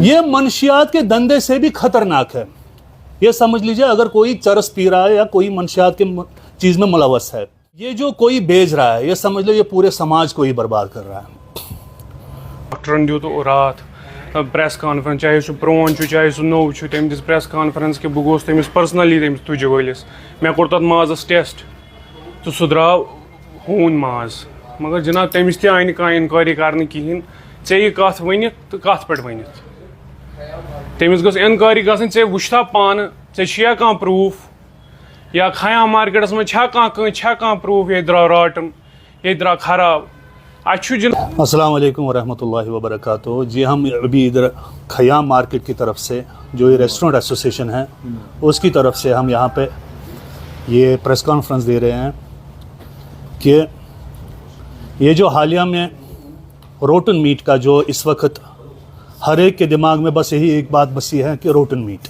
ये मनशियात के धंधे से भी खतरनाक है। ये समझ लीजिए, अगर कोई चरस पी रहा है या कोई मनशियात के चीज में मुलव्वस है, ये जो कोई बेच रहा है, ये समझ लो ये पूरे समाज को ही बर्बाद कर रहा है। डॉक्टरन दित रात प्रेस कॉन्फ्रेंस, चाहे सह प्रोन चाहे सह नौ, तम दिस प्रेस कॉन्फ्रेंस कि बह गोस तमिस पर्सनली तमिस तुज वलिस, मे कोर तथ माजस टेस्ट तो सह द्राव हून माज, मगर जनाब तमिस आय ना कह इनक्वायरी कर कहें, ऐ यह कत वनित तो कत पे वनित, तमिस गो इनक्वायरी गई, ऐ वुछता पान, ऐ कह प्रूफ या खया मार्केटस में कह प्रूफ ये द्राव राटन, ये द्राव खराब। अस्सलाम वालेकुम वरहमतुल्लाहि वबरकातुहू। जी, हम अभी इधर खयाम मार्केट की तरफ से, जो ये रेस्टोरेंट एसोसिएशन है उसकी तरफ से हम यहाँ पे ये प्रेस कॉन्फ्रेंस दे रहे हैं कि ये जो हालिया में रोटन मीट का जो इस वक्त हर एक के दिमाग में बस यही एक बात बसी है कि रोटन मीट,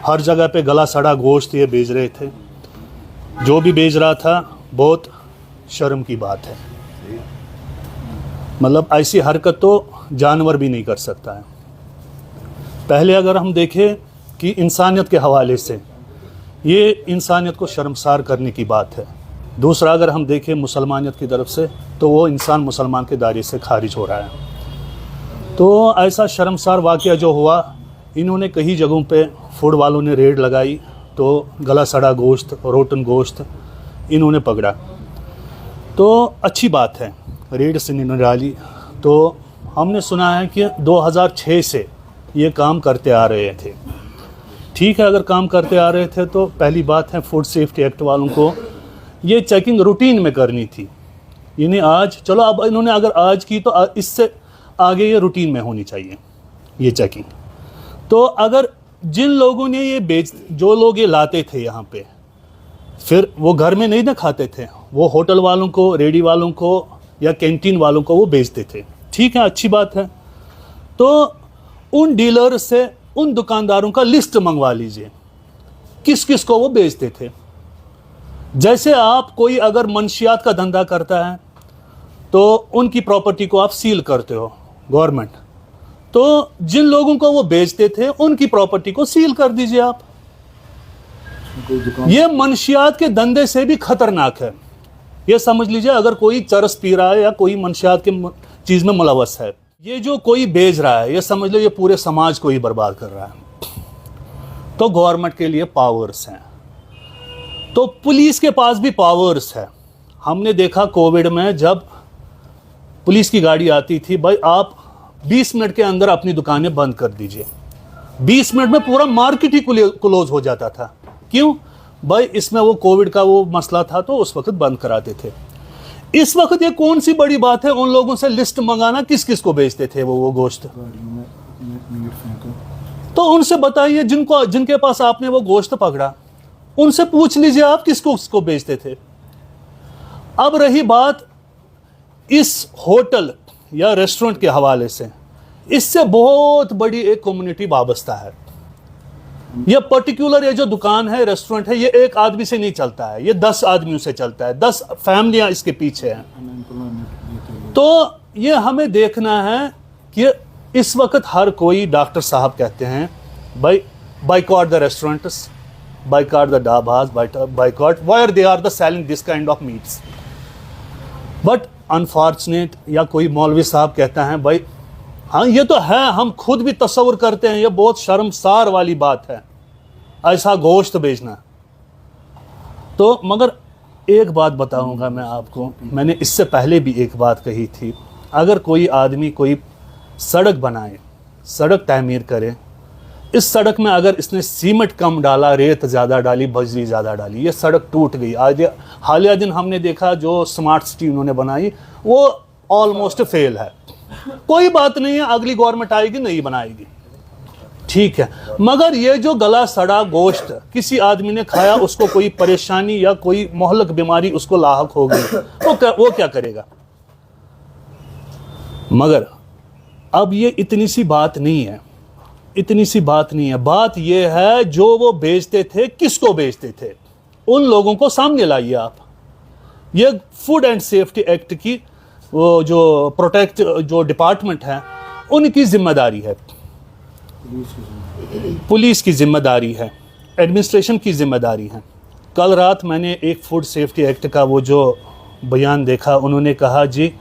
हर जगह पे गला सड़ा गोश्त ये बेच रहे थे। जो भी बेच रहा था बहुत शर्म की बात है, मतलब ऐसी हरकत तो जानवर भी नहीं कर सकता है। पहले अगर हम देखें कि इंसानियत के हवाले से ये इंसानियत को शर्मसार करने की बात है। दूसरा, अगर हम देखें मुसलमानियत की तरफ से तो वो इंसान मुसलमान के दायरे से खारिज हो रहा है। तो ऐसा शर्मसार वाक़या जो हुआ, इन्होंने कई जगहों पे फूड वालों ने रेड लगाई तो गला सड़ा गोश्त, रोटन गोश्त इन्होंने पकड़ा। तो अच्छी बात है, रेड से इन्होंने डाली। तो हमने सुना है कि 2006 से ये काम करते आ रहे थे। ठीक है, अगर काम करते आ रहे थे तो पहली बात है फूड सेफ्टी एक्ट वालों को ये चेकिंग रूटीन में करनी थी। इन्हें आज, चलो अब इन्होंने अगर आज की तो इससे आगे ये रूटीन में होनी चाहिए ये चेकिंग। तो अगर जिन लोगों ने ये जो लोग ये लाते थे यहाँ पे, फिर वो घर में नहीं ना खाते थे, वो होटल वालों को, रेडी वालों को या कैंटीन वालों को वो बेचते थे। ठीक है, अच्छी बात है। तो उन डीलर से, उन दुकानदारों का लिस्ट मंगवा लीजिए किस किस को वो बेचते थे। जैसे आप कोई अगर मंशियात का धंधा करता है तो उनकी प्रॉपर्टी को आप सील करते हो गवर्नमेंट, तो जिन लोगों को वो बेचते थे उनकी प्रॉपर्टी को सील कर दीजिए आप। ये मंशियात के धंधे से भी खतरनाक है। ये समझ लीजिए, अगर कोई चरस पी रहा है या कोई मंशियात के चीज में मुलव्वस है, ये जो कोई बेच रहा है, ये समझ लो ये पूरे समाज को ही बर्बाद कर रहा है। तो गवर्नमेंट के लिए पावर्स हैं, तो पुलिस के पास भी पावर्स है। हमने देखा कोविड में जब पुलिस की गाड़ी आती थी, भाई आप 20 मिनट के अंदर अपनी दुकानें बंद कर दीजिए। 20 मिनट में पूरा मार्केट ही क्लोज हो जाता था। क्यों भाई? इसमें वो कोविड का वो मसला था तो उस वक्त बंद कराते थे। इस वक्त ये कौन सी बड़ी बात है उन लोगों से लिस्ट मंगाना किस किस को बेचते थे वो गोश्त। तो उनसे बताइए, जिनके पास आपने वो गोश्त पकड़ा, उनसे पूछ लीजिए आप किसको बेचते थे। अब रही बात इस होटल या रेस्टोरेंट के हवाले से, इससे बहुत बड़ी एक कम्युनिटी वाबस्ता है। ये पर्टिकुलर ये जो दुकान है, रेस्टोरेंट है, ये एक आदमी से नहीं चलता है, ये 10 आदमियों से चलता है। 10 फैमिलियां इसके पीछे हैं। तो ये हमें देखना है कि इस वक्त हर कोई, डॉक्टर साहब कहते हैं भाई boycott the restaurants, boycott the dhabas, boycott where they are the selling this kind of meats. But unfortunate, या कोई मौलवी साहब कहता है भाई हाँ ये तो है, हम खुद भी तस्वुर करते हैं, ये बहुत शर्मसार वाली बात है ऐसा गोश्त बेचना। तो मगर एक बात बताऊंगा मैं आपको, मैंने इससे पहले भी एक बात कही थी, अगर कोई आदमी कोई सड़क बनाए, सड़क तामीर करे, इस सड़क में अगर इसने सीमेंट कम डाला, रेत ज़्यादा डाली, बजरी ज़्यादा डाली, ये सड़क टूट गई। आज हालिया दिन हमने देखा जो स्मार्ट सिटी उन्होंने बनाई वो ऑलमोस्ट फेल है। कोई बात नहीं है, अगली गवर्नमेंट आएगी नहीं बनाएगी, ठीक है। मगर ये जो गला सड़ा गोश्त किसी आदमी ने खाया, उसको कोई परेशानी या कोई मोहलक बीमारी उसको लाहक हो गई, वो क्या करेगा? मगर अब ये इतनी सी बात नहीं है, इतनी सी बात नहीं है। बात ये है जो वो बेचते थे, किसको बेचते थे, उन लोगों को सामने लाइए आप। ये फूड एंड सेफ्टी एक्ट की वो जो प्रोटेक्ट जो डिपार्टमेंट है, उनकी जिम्मेदारी है, पुलिस की जिम्मेदारी है, एडमिनिस्ट्रेशन की जिम्मेदारी है। कल रात मैंने एक फूड सेफ्टी एक्ट का वो जो बयान देखा, उन्होंने कहा जी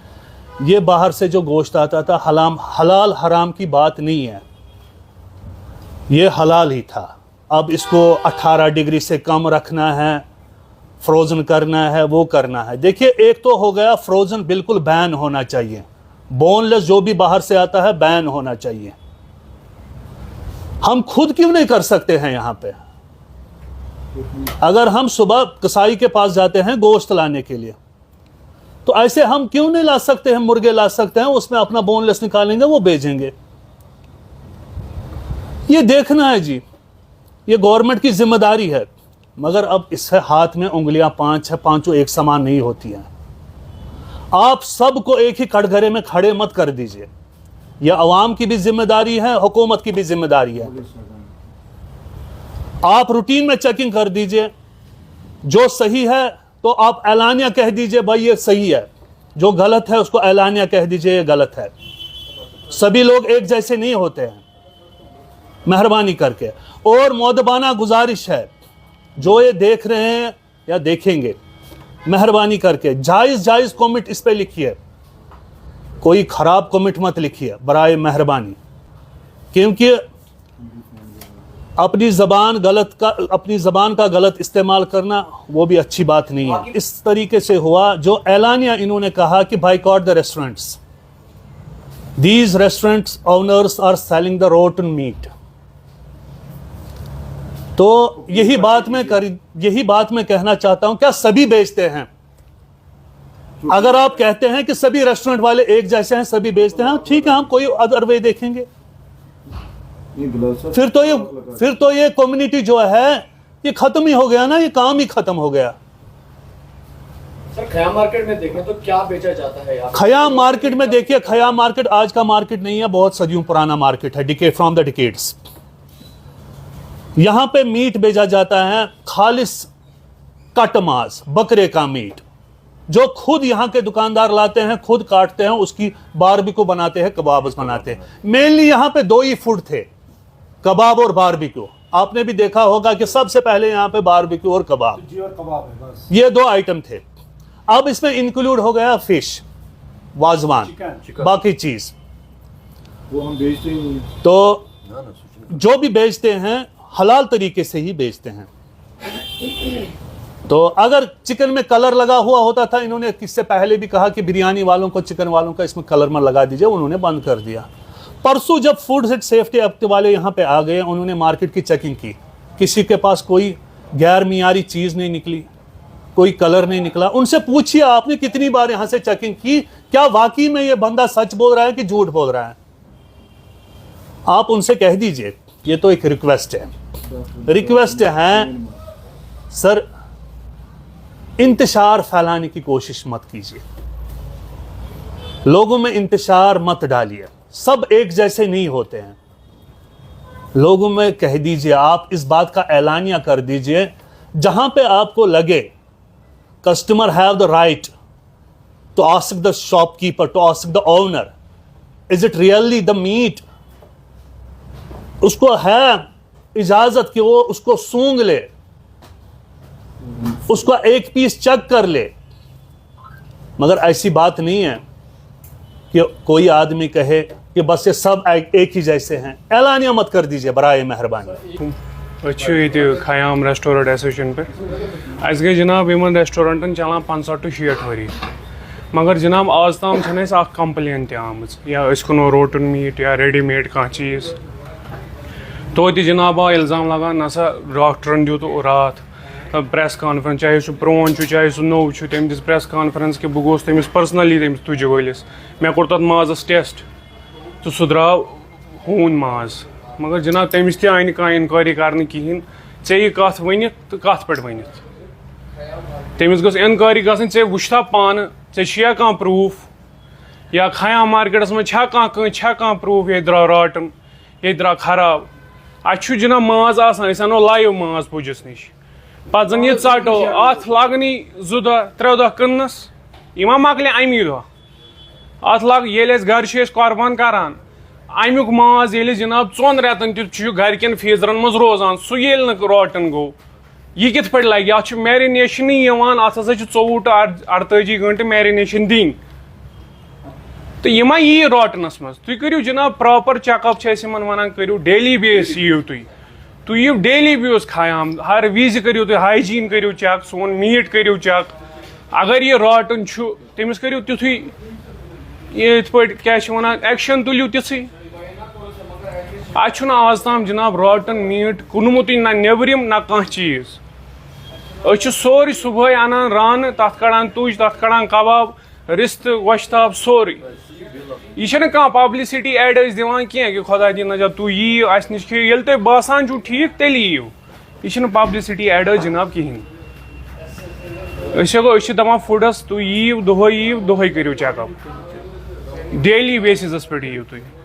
ये बाहर से जो गोश्त आता था हलाल हराम की बात नहीं है, ये हलाल ही था। अब इसको 18 डिग्री से कम रखना है, फ्रोज़न करना है, वो करना है। देखिए, एक तो हो गया फ्रोज़न बिल्कुल बैन होना चाहिए, बोनलेस जो भी बाहर से आता है बैन होना चाहिए। हम खुद क्यों नहीं कर सकते हैं यहाँ पे? अगर हम सुबह कसाई के पास जाते हैं गोश्त लाने के लिए, तो ऐसे हम क्यों नहीं ला सकते हैं? मुर्गे ला सकते हैं, उसमें अपना बोनलेस निकालेंगे, वो बेचेंगे। ये देखना है जी, ये गवर्नमेंट की जिम्मेदारी है। मगर अब इससे हाथ में उंगलियां पांच है, पांचों एक समान नहीं होती हैं। आप सबको एक ही कटघरे में खड़े मत कर दीजिए। यह अवाम की भी जिम्मेदारी है, हुकूमत की भी जिम्मेदारी है। आप रूटीन में चेकिंग कर दीजिए, जो सही है तो आप ऐलानिया कह दीजिए भाई ये सही है, जो गलत है उसको ऐलानिया कह दीजिए ये गलत है। सभी लोग एक जैसे नहीं होते हैं, मेहरबानी करके। और मुअद्दबाना गुजारिश है, जो ये देख रहे हैं या देखेंगे, मेहरबानी करके जायज़ जायज़ कमेंट इस पे लिखिए, कोई ख़राब कमेंट मत लिखिए बराए मेहरबानी, क्योंकि अपनी ज़बान का गलत इस्तेमाल करना वो भी अच्छी बात नहीं है। इस तरीके से हुआ जो ऐलानिया इन्होंने कहा कि boycott the restaurants, these restaurants owners are selling the rotten meat. तो यही बात मैं कहना चाहता हूं, क्या सभी बेचते हैं? अगर आप कहते हैं कि सभी रेस्टोरेंट वाले एक जैसे हैं, सभी बेचते हैं, ठीक है, हम कोई अदर वे देखेंगे। फिर तो ये कम्युनिटी जो है ये खत्म ही हो गया ना, ये काम ही खत्म हो गया। सर, खयाम मार्केट में देखें तो क्या बेचा जाता है यहाँ? खयाम मार्केट में देखिए, खयाम मार्केट आज का मार्केट नहीं है, बहुत सदियों पुराना मार्केट है, डिकेड फ्रॉम द डिकेड्स। यहां पे मीट बेचा जाता है, खालिस कट मांस, बकरे का मीट, जो खुद यहां के दुकानदार लाते हैं, खुद काटते हैं, उसकी बारबेक्यू बनाते हैं, कबाब बनाते हैं। मेनली यहां पे दो ही फूड थे, कबाब और बारबेक्यू। आपने भी देखा होगा कि सबसे पहले यहां पे बारबेक्यू और कबाब है, बस ये दो आइटम थे। अब इसमें इंक्लूड हो गया फिश, वाजवान, बाकी चीज वो हम बेचते ही नहीं। तो जो भी बेचते हैं हलाल तरीके से ही बेचते हैं। तो अगर चिकन में कलर लगा हुआ होता था, इन्होंने इससे पहले भी कहा कि बिरयानी वालों को, चिकन वालों का इसमें कलर मत लगा दीजिए, उन्होंने बंद कर दिया। परसों जब फूड सेफ्टी एक्ट वाले यहाँ पे आ गए, उन्होंने मार्केट की चेकिंग की, किसी के पास कोई गैर मियारी चीज़ नहीं निकली, कोई कलर नहीं निकला। उनसे पूछिए आपने कितनी बार यहाँ से चेकिंग की, क्या वाकई में ये बंदा सच बोल रहा है कि झूठ बोल रहा है? आप उनसे कह दीजिए। ये तो एक रिक्वेस्ट है सर, इंतशार फैलाने की कोशिश मत कीजिए, लोगों में इंतशार मत डालिए, सब एक जैसे नहीं होते हैं। लोगों में कह दीजिए, आप इस बात का ऐलानिया कर दीजिए, जहां पे आपको लगे customer have the right to ask the shopkeeper, to ask the owner, is it really the meat. उसको है इजाजत कि वो उसको सूंघ ले, उसका एक पीस चेक कर ले। मगर ऐसी बात नहीं है कि कोई आदमी कहे कि बस ये सब एक ही जैसे हैं। ऐलानिया मत कर दीजिए बराए मेहरबानी। खयाम रेस्टोरेंट एसोसिएशन पे अस गई जनाब इन रेस्टोरेंटन चलान 50 to 60 वरी, मगर जनाब आज तम कंप्लेन आम या कुनो रोटन मीट या रेडीमेड कह चीज़, तो जनाब आ इल्ज़ाम लगान नसा डॉक्टरन दित रात प्रेस कॉन्फ्रेंस, चाहे सह प्रोन चाहे सह नौ, तम दिस प्रेस कॉन्फ्रेंस कि बह गोस तमिस पर्सनली तमिस तुज वलिस, मे कोर तथ माजस टेस्ट तो सह द्राव हून माज। मगर जनाब तमिस तह आय कह इनक्वायरी कर कहें, ऐ कत वन तो कत पे वन, तमिस गो इनक्वायरी गई, ऐ वुछा पान, ऐ कह प्रूफ या खयाम मार्केटस में कह प्रूफ ये द्राव राटन, ये द्राव खराब। अच्छु जनाब माज आसान, अस अनो लाइव माज पुजिस नश, पे जन यह षटो अत लगनी 2 दह 3 दह कन्नस, यह मकल अमी दह, अत लग ये घर कुर्बान करान, अमुक माज ये जनाब 4 रेतन तक फ्रीजरन मज रोजान सह रोटन गो यह कित पे लगे अत मैरिनेशन अत हसा 24 to 48 घंटे मैरिनेशन दिन तो यह मा यी रोटनस मज तुम करो जनाब प्रॉपर चेकअप वन करो डेली बेस यू तुम यू डेली बेस खायाम हर विज करो तुम हाइजीन करो चेक सोन मीट करो चेक अगर यह रोटन तमिस करो तिथु ये क्या एक्शन तुलियो तिथि आज आज तम जनाब रोटन मीट कुनमुत ना नेबरिम ना कह चीज सोरी सुबह अनान रान तथ कड़ान तुज तथ कड़ान कबाब रिस्त गोश्ताब सोरी यह कह पब्लिसिटी एड दिवान कि खुदा दी नजा तू यी अस नश खेल तुम बासान छो ठीक तेल यीव यह पब्लिसिटी एड जनाब कहें दपान फूडस तू यीव दोहे करो चेकअप डेली बेसिस पे यीव तुम